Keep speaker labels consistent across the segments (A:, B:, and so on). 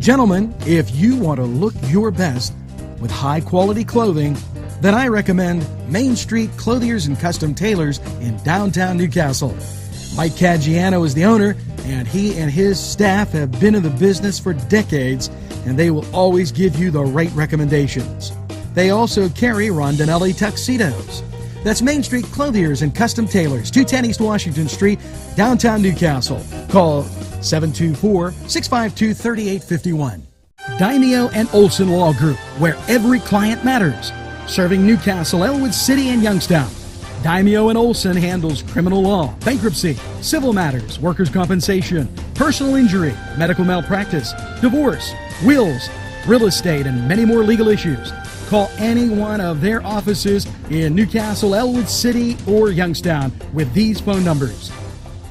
A: Gentlemen, if you want to look your best with high-quality clothing, then I recommend Main Street Clothiers and Custom Tailors in downtown Newcastle. Mike Caggiano is the owner, and he and his staff have been in the business for decades, and they will always give you the right recommendations. They also carry Rondinelli tuxedos. That's Main Street Clothiers and Custom Tailors, 210 East Washington Street, downtown Newcastle. Call 724-652-3851. Daimio and Olson Law Group, where every client matters. Serving Newcastle, Elwood City, and Youngstown. Daimio and Olson handles criminal law, bankruptcy, civil matters, workers' compensation, personal injury, medical malpractice, divorce, wills, real estate, and many more legal issues. Call any one of their offices in Newcastle, Elwood City, or Youngstown with these phone numbers.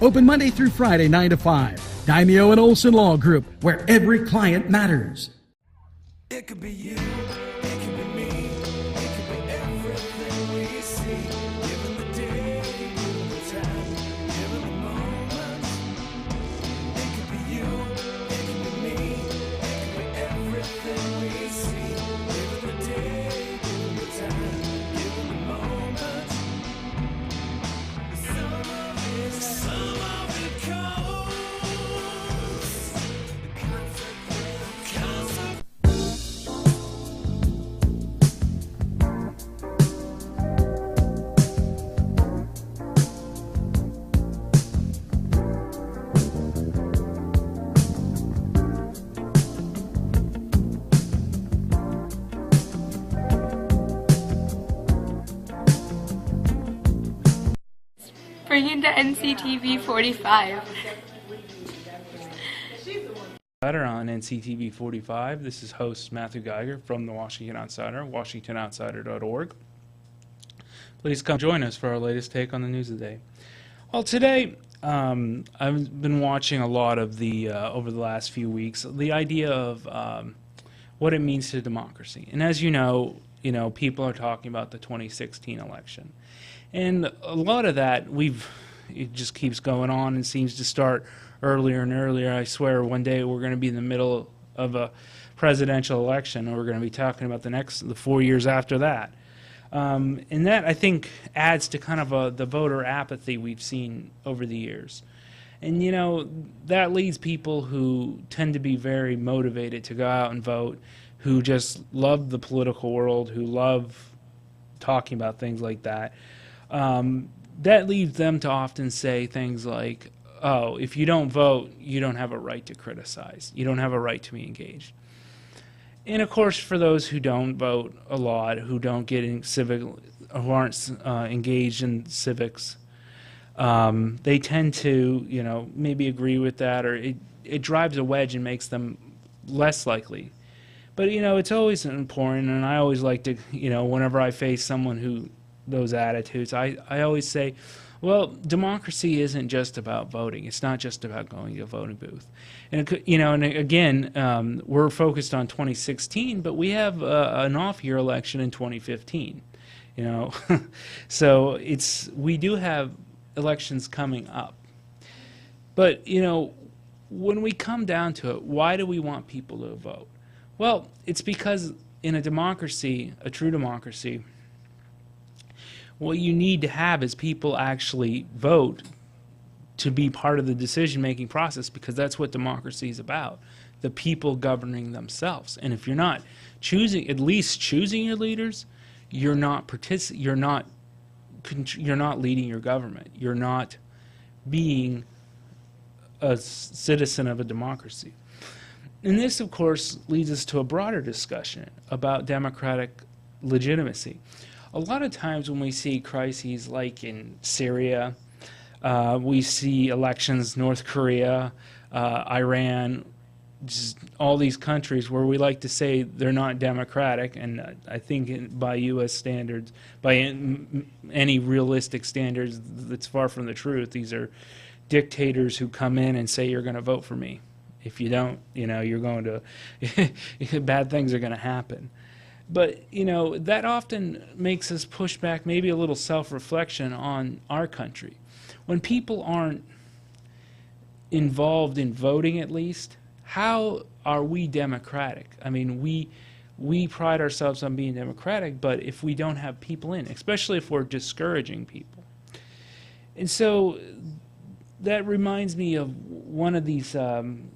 A: Open Monday through Friday, 9 to 5. Daimio and Olson Law Group, where every client matters.
B: It could be you, it could be me, it could be everything we see. Given the day, given the time, given the moment. It could be you, it could be me, it could be everything we see. Given the day, given the time, given the moment. Some of it comes.
C: Bringing to NCTV45.
D: On NCTV45, this is host Matthew Geiger from the Washington Outsider, WashingtonOutsider.org. Please come join us for our latest take on the news of the day. Well, today I've been watching a lot of the over the last few weeks the idea of what it means to democracy, and as you know, people are talking about the 2016 election, and a lot of that it just keeps going on and seems to start earlier and earlier. I swear one day we're going to be in the middle of a presidential election, and we're going to be talking about the 4 years after that. And that, I think, adds to kind of the voter apathy we've seen over the years. And, that leads people who tend to be very motivated to go out and vote, who just love the political world, who love talking about things like that. That leads them to often say things like, oh, if you don't vote, you don't have a right to criticize. You don't have a right to be engaged. And of course, for those who don't vote a lot, who don't get in who aren't engaged in civics, they tend to, maybe agree with that, or it drives a wedge and makes them less likely. But it's always important, and I always like to, whenever I face someone who those attitudes, I always say, well, democracy isn't just about voting. It's not just about going to a voting booth. And, and again, we're focused on 2016, but we have an off-year election in 2015. So we do have elections coming up. But, when we come down to it, why do we want people to vote? Well, it's because in a democracy, a true democracy, what you need to have is people actually vote to be part of the decision-making process, because that's what democracy is about, the people governing themselves. And if you're not at least choosing your leaders, you're not leading your government. You're not being a citizen of a democracy. And this, of course, leads us to a broader discussion about democratic legitimacy. A lot of times when we see crises like in Syria, we see elections, North Korea, Iran, just all these countries where we like to say they're not democratic, and I think by U.S. standards, by any realistic standards, that's far from the truth. These are dictators who come in and say, you're going to vote for me. If you don't, you're going to, bad things are going to happen. But, that often makes us push back maybe a little self-reflection on our country. When people aren't involved in voting, at least, how are we democratic? I mean, we pride ourselves on being democratic, but if we don't have people in, especially if we're discouraging people. And so that reminds me of one of these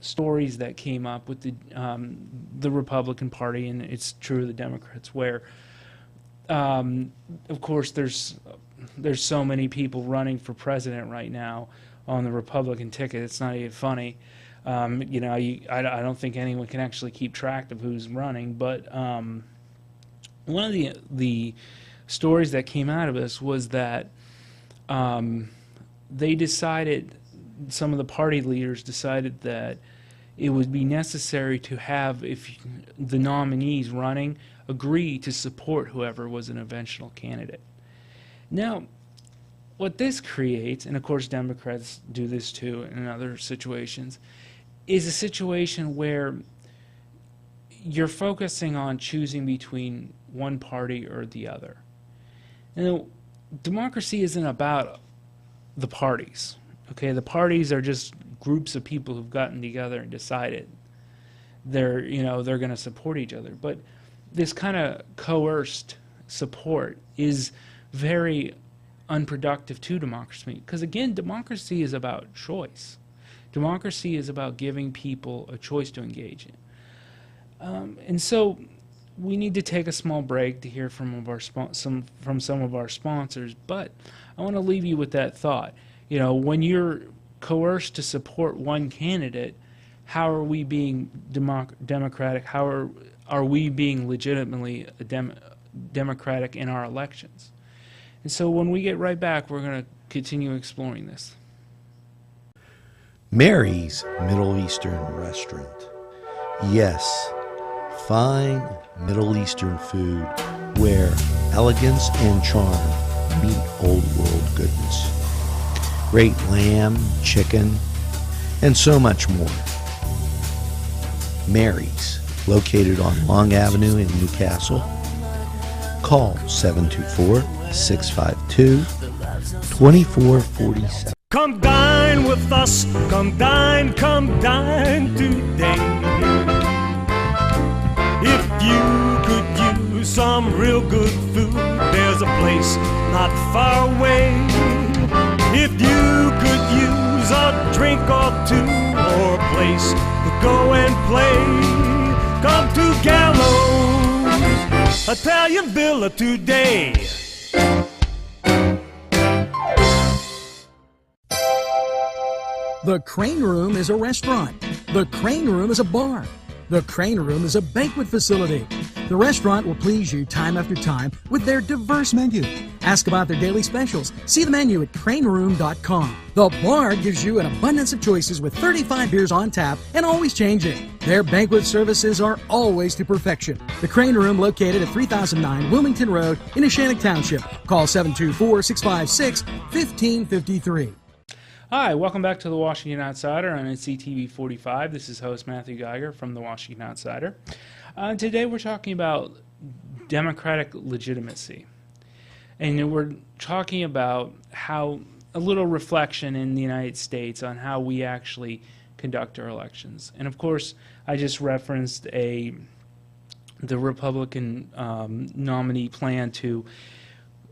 D: stories that came up with the Republican Party, and it's true of the Democrats, where, of course, there's so many people running for president right now on the Republican ticket. It's not even funny. You know, I don't think anyone can actually keep track of who's running. But one of the stories that came out of this was that they decided, some of the party leaders decided that it would be necessary to have, if the nominees running agree to support whoever was an eventual candidate. Now, what this creates, and of course Democrats do this too in other situations, is a situation where you're focusing on choosing between one party or the other. Now, democracy isn't about the parties. Okay, the parties are just groups of people who've gotten together and decided they're going to support each other. But this kind of coerced support is very unproductive to democracy, because again, democracy is about choice. Democracy is about giving people a choice to engage in. And so we need to take a small break to hear from some of our sponsors, but I want to leave you with that thought. You know, when you're coerced to support one candidate, how are we being democratic? How are we being legitimately democratic in our elections? And so when we get right back, we're going to continue exploring this.
E: Mary's Middle Eastern Restaurant. Yes, fine Middle Eastern food where elegance and charm meet old world goodness. Great lamb, chicken, and so much more. Mary's, located on Long Avenue in Newcastle. Call 724-652-2447.
B: Come dine with us, come dine today. If you could use some real good food, there's a place not far away. If you could use a drink or two, or a place to go and play, come to Gallows Italian Villa today.
A: The Crane Room is a restaurant. The Crane Room is a bar. The Crane Room is a banquet facility. The restaurant will please you time after time with their diverse menu. Ask about their daily specials. See the menu at craneroom.com. The bar gives you an abundance of choices with 35 beers on tap and always changing. Their banquet services are always to perfection. The Crane Room, located at 3009 Wilmington Road in Neshannock Township. Call 724-656-1553.
D: Hi, welcome back to the Washington Outsider on NCTV45. This is host Matthew Geiger from the Washington Outsider. Today we're talking about democratic legitimacy. And we're talking about how a little reflection in the United States on how we actually conduct our elections. And of course, I just referenced the Republican nominee plan to,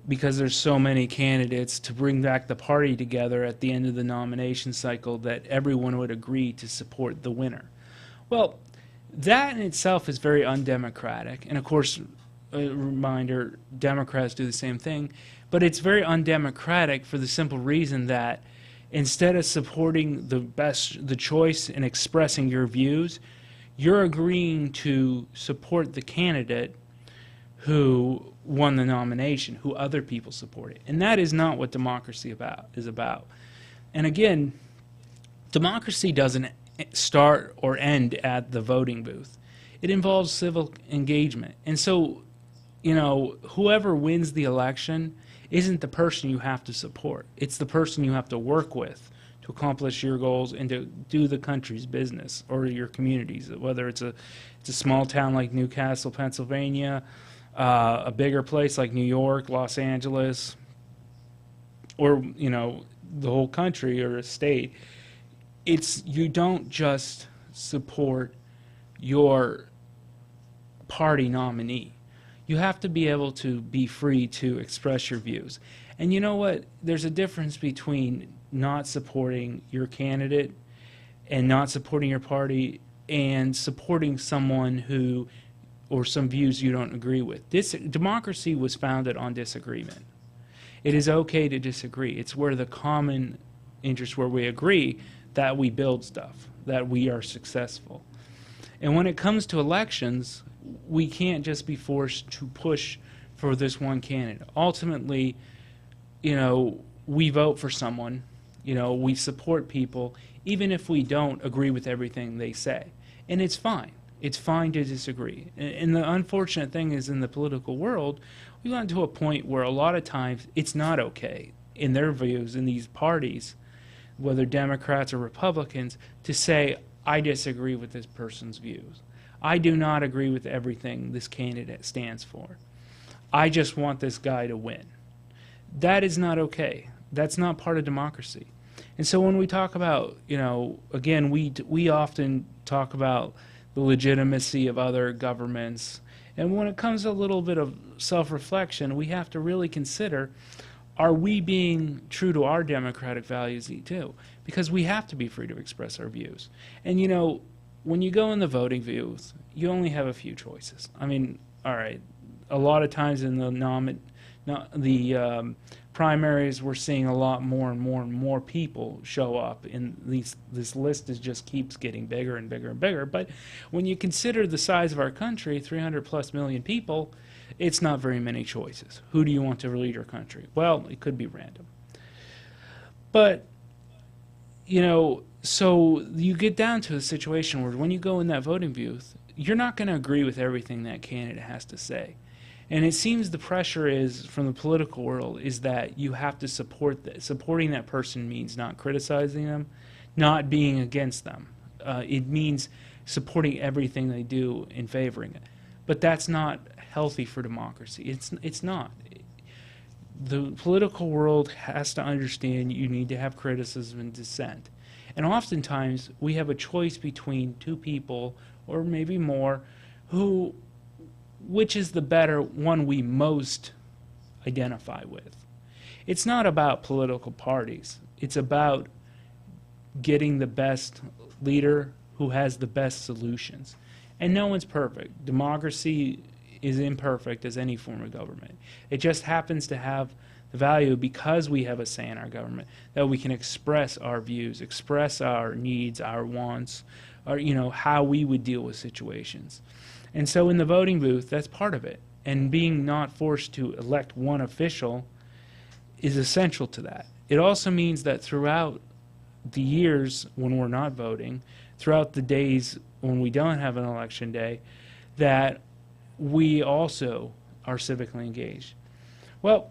D: because there's so many candidates, to bring back the party together at the end of the nomination cycle that everyone would agree to support the winner. Well, that in itself is very undemocratic. And of course, a reminder, Democrats do the same thing. But it's very undemocratic for the simple reason that instead of supporting the choice and expressing your views, you're agreeing to support the candidate who won the nomination, who other people supported. And that is not what democracy is about. And again, democracy doesn't start or end at the voting booth. It involves civil engagement. And so, you know, whoever wins the election isn't the person you have to support. It's the person you have to work with to accomplish your goals and to do the country's business or your communities, whether it's a small town like Newcastle, Pennsylvania, a bigger place like New York, Los Angeles, or, you know, the whole country or a state. You don't just support your party nominee. You have to be able to be free to express your views. And you know what? There's a difference between not supporting your candidate and not supporting your party and supporting someone who, or some views you don't agree with. Democracy was founded on disagreement. It is okay to disagree. It's where the common interest, where we agree, that we build stuff, that we are successful. And when it comes to elections, we can't just be forced to push for this one candidate. Ultimately, we vote for someone, we support people, even if we don't agree with everything they say. And it's fine. It's fine to disagree. And the unfortunate thing is, in the political world, we've gotten to a point where a lot of times it's not okay, in their views, in these parties, whether Democrats or Republicans, to say, I disagree with this person's views. I do not agree with everything this candidate stands for. I just want this guy to win. That is not okay. That's not part of democracy. And so when we talk about, again, we often talk about the legitimacy of other governments. And when it comes to a little bit of self-reflection, we have to really consider, are we being true to our democratic values too? Because we have to be free to express our views. And when you go in the voting booth, you only have a few choices. I mean, all right, a lot of times in the primaries, we're seeing a lot more and more and more people show up, and this list just keeps getting bigger and bigger and bigger. But when you consider the size of our country, 300+ million people, it's not very many choices. Who do you want to lead your country? Well, it could be random. But, so you get down to a situation where when you go in that voting booth, you're not going to agree with everything that candidate has to say. And it seems the pressure is, from the political world, is that you have to support that. Supporting that person means not criticizing them, not being against them. It means supporting everything they do and favoring it. But that's not healthy for democracy. It's not. The political world has to understand you need to have criticism and dissent. And oftentimes, we have a choice between two people, or maybe more, which is the better one we most identify with. It's not about political parties. It's about getting the best leader who has the best solutions. And no one's perfect. Democracy is imperfect as any form of government. It just happens to have the value, because we have a say in our government, that we can express our views, express our needs, our wants, or how we would deal with situations. And so in the voting booth, that's part of it. And being not forced to elect one official is essential to that. It also means that throughout the years when we're not voting, throughout the days when we don't have an election day, that we also are civically engaged. Well,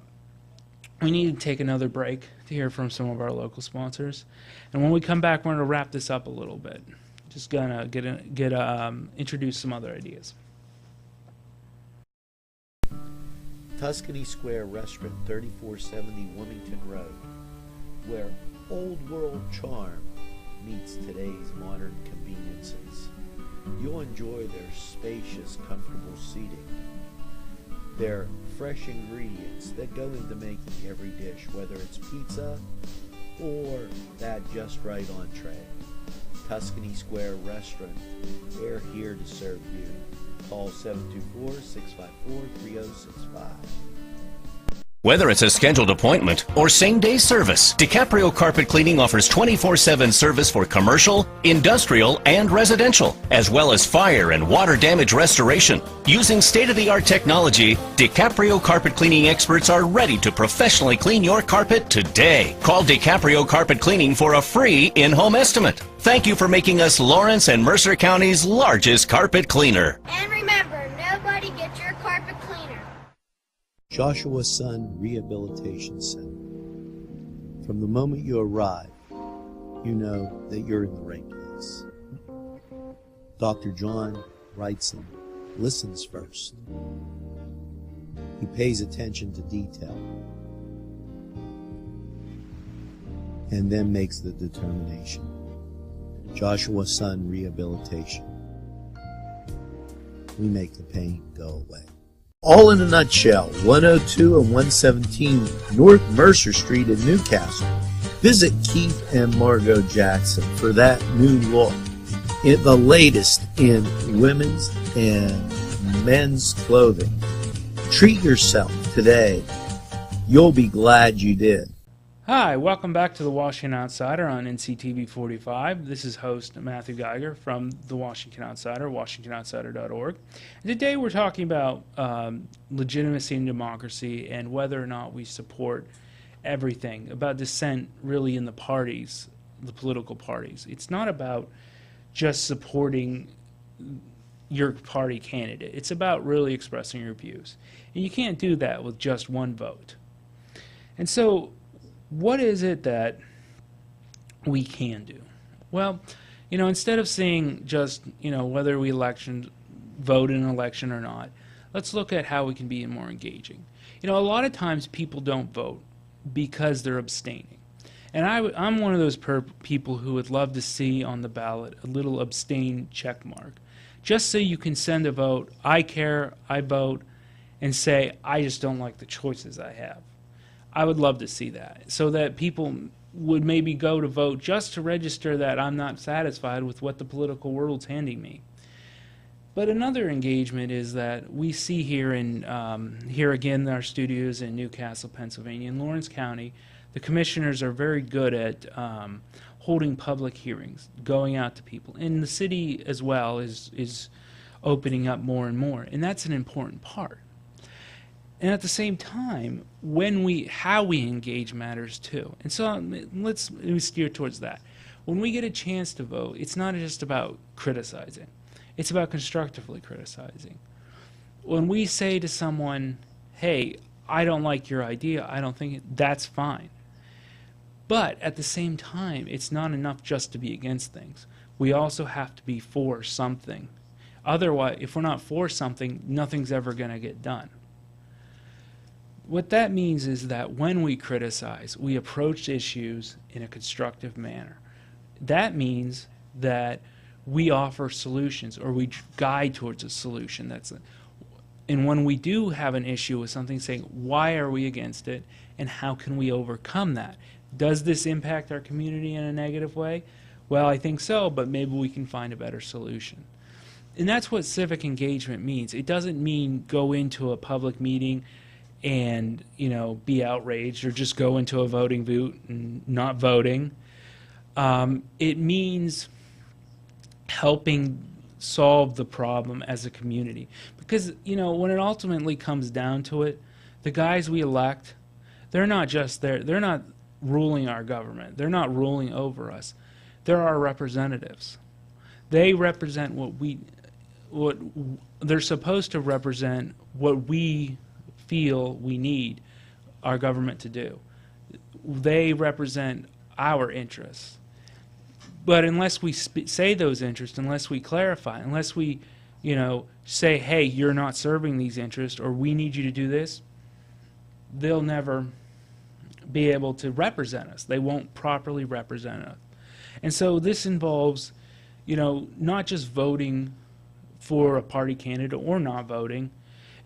D: we need to take another break to hear from some of our local sponsors. And when we come back, we're going to wrap this up a little bit. Just gonna introduce some other ideas.
E: Tuscany Square Restaurant, 3470 Wilmington Road, where old world charm meets today's modern conveniences. You'll enjoy their spacious, comfortable seating, their fresh ingredients that go into making every dish, whether it's pizza or that just right entree. Tuscany Square Restaurant, they're here to serve you. Call 724-654-3065.
F: Whether it's a scheduled appointment or same-day service, DiCaprio Carpet Cleaning offers 24/7 service for commercial, industrial, and residential, as well as fire and water damage restoration. Using state-of-the-art technology, DiCaprio Carpet Cleaning experts are ready to professionally clean your carpet today. Call DiCaprio Carpet Cleaning for a free in-home estimate. Thank you for making us Lawrence and Mercer County's largest carpet cleaner.
G: And remember, nobody gets your carpet cleaner.
E: Joshua Sun Rehabilitation Center. From the moment you arrive, you know that you're in the right place. Dr. John Wrightson listens first. He pays attention to detail and then makes the determination. Joshua Sun Rehabilitation. We make the pain go away. All in a nutshell, 102 and 117 North Mercer Street in Newcastle. Visit Keith and Margot Jackson for that new look. The latest in women's and men's clothing. Treat yourself today. You'll be glad you did.
D: Hi, welcome back to the Washington Outsider on NCTV45. This is host Matthew Geiger from the Washington Outsider, washingtonoutsider.org. And today we're talking about legitimacy and democracy and whether or not we support everything, about dissent really in the parties, the political parties. It's not about just supporting your party candidate. It's about really expressing your views. And you can't do that with just one vote. And so what is it that we can do? Well, instead of saying just, whether we vote in an election or not, let's look at how we can be more engaging. A lot of times people don't vote because they're abstaining. And I'm one of those people who would love to see on the ballot a little abstain check mark, just so you can send a vote, I care, I vote, and say, I just don't like the choices I have. I would love to see that, so that people would maybe go to vote just to register that I'm not satisfied with what the political world's handing me. But another engagement is that we see here here again in our studios in Newcastle, Pennsylvania, in Lawrence County, the commissioners are very good at holding public hearings, going out to people. And the city as well is opening up more and more, and that's an important part. And at the same time, how we engage matters too. And so let me steer towards that. When we get a chance to vote, it's not just about criticizing. It's about constructively criticizing. When we say to someone, hey, I don't like your idea, I don't think that's fine. But at the same time, it's not enough just to be against things. We also have to be for something. Otherwise, if we're not for something, nothing's ever going to get done. What that means is that when we criticize, we approach issues in a constructive manner. That means that we offer solutions, or we guide towards a solution. And when we do have an issue with something, saying, why are we against it, and how can we overcome that? Does this impact our community in a negative way? Well, I think so, but maybe we can find a better solution. And that's what civic engagement means. It doesn't mean go into a public meeting and be outraged, or just go into a voting booth and not voting. It means helping solve the problem as a community, because when it ultimately comes down to it, the guys we elect, they're not just there. They're not ruling our government. They're not ruling over us. They're our representatives. They represent what they're supposed to represent, what we feel we need our government to do. They represent our interests. But unless we say those interests, unless we clarify, unless we, say, hey, you're not serving these interests, or we need you to do this, they'll never be able to represent us. They won't properly represent us. And so this involves, not just voting for a party candidate or not voting.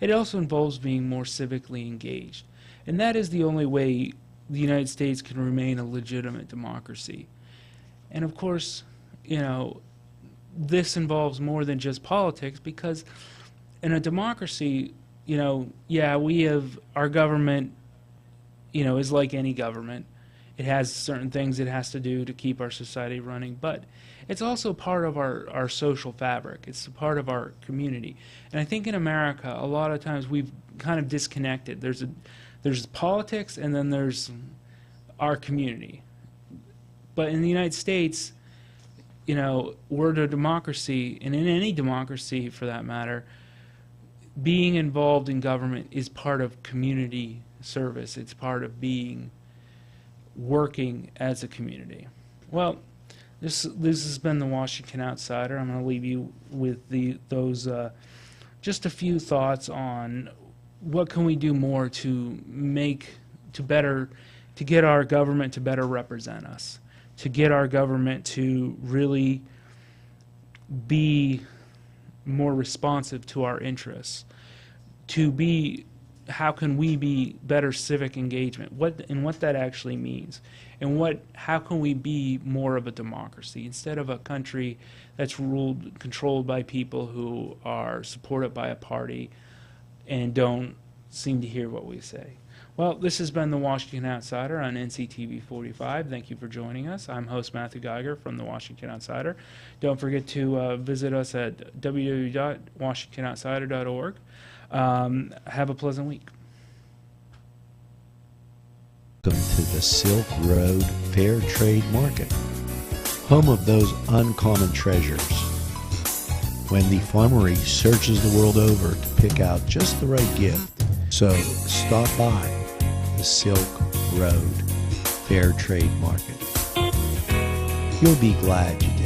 D: It also involves being more civically engaged. And that is the only way the United States can remain a legitimate democracy. And of course, this involves more than just politics, because in a democracy, we have our government, is like any government. It has certain things it has to do to keep our society running, but it's also part of our social fabric. It's a part of our community. And I think in America, a lot of times we've kind of disconnected. There's politics, and then there's our community. But in the United States, we're a democracy, and in any democracy for that matter, being involved in government is part of community service. It's part of working as a community. Well, this has been the Washington Outsider. I'm going to leave you with those just a few thoughts on what can we do more to get our government to better represent us, to get our government to really be more responsive to our interests, how can we be better civic engagement, what that actually means, and how can we be more of a democracy instead of a country that's controlled by people who are supported by a party and don't seem to hear what we say. Well, this has been the Washington Outsider on NCTV45. Thank you for joining us. I'm host Matthew Geiger from the Washington Outsider. Don't forget to visit us at www.washingtonoutsider.org. Have a pleasant week.
E: Welcome to the Silk Road Fair Trade Market, home of those uncommon treasures. When the farmery searches the world over to pick out just the right gift. So stop by the Silk Road Fair Trade Market. You'll be glad you did.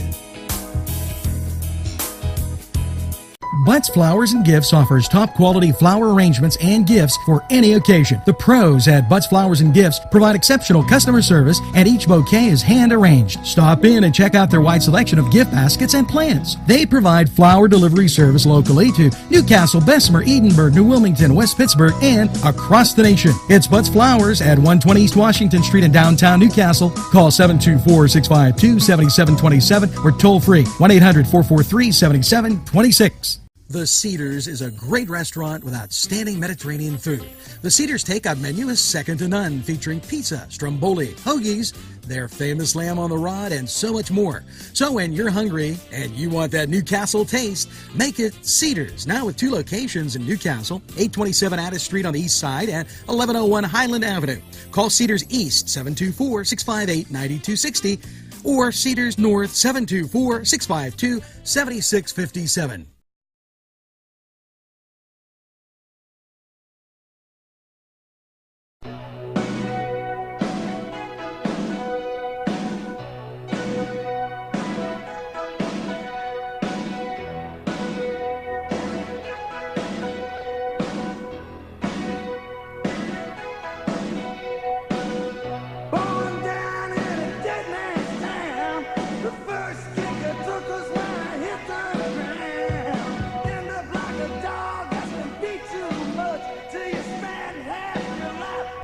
A: Butts Flowers and Gifts offers top quality flower arrangements and gifts for any occasion. The pros at Butts Flowers and Gifts provide exceptional customer service, and each bouquet is hand arranged. Stop in and check out their wide selection of gift baskets and plants. They provide flower delivery service locally to Newcastle, Bessemer, Edinburgh, New Wilmington, West Pittsburgh, and across the nation. It's Butts Flowers at 120 East Washington Street in downtown Newcastle. Call 724-652-7727 or toll free 1-800-443-7726. The Cedars is a great restaurant with outstanding Mediterranean food. The Cedars takeout menu is second to none, featuring pizza, stromboli, hoagies, their famous lamb on the rod, and so much more. So when you're hungry and you want that Newcastle taste, make it Cedars. Now with 2 locations in Newcastle, 827 Addis Street on the east side and 1101 Highland Avenue. Call Cedars East 724-658-9260 or Cedars North 724-652-7657.